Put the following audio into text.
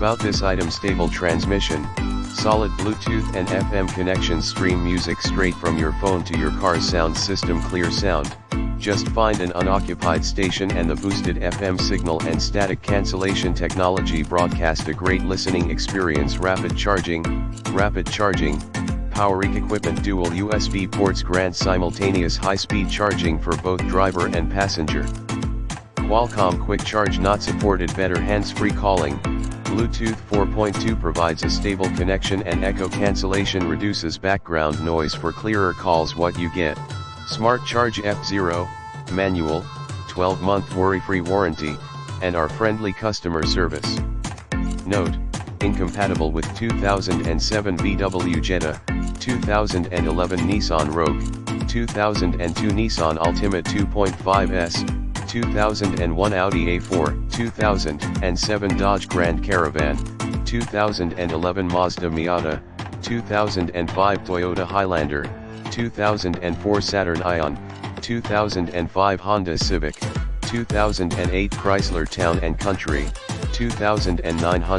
About this item: stable transmission, solid Bluetooth and FM connections, stream music straight from your phone to your car's sound system, clear sound. Just find an unoccupied station and the boosted FM signal and static cancellation technology broadcast a great listening experience. Rapid charging, PowerIQ equipment, dual USB ports grant simultaneous high-speed charging for both driver and passenger. Qualcomm Quick Charge not supported. Better hands-free calling. Bluetooth 4.2 provides a stable connection and echo cancellation reduces background noise for clearer calls. What you get: SmartCharge F0, manual, 12-month worry-free warranty, and our friendly customer service. Note: incompatible with 2007 VW Jetta, 2011 Nissan Rogue, 2002 Nissan Altima 2.5S, 2001 Audi A4, 2007 Dodge Grand Caravan, 2011 Mazda Miata, 2005 Toyota Highlander, 2004 Saturn Ion, 2005 Honda Civic, 2008 Chrysler Town & Country, 2009 Hyundai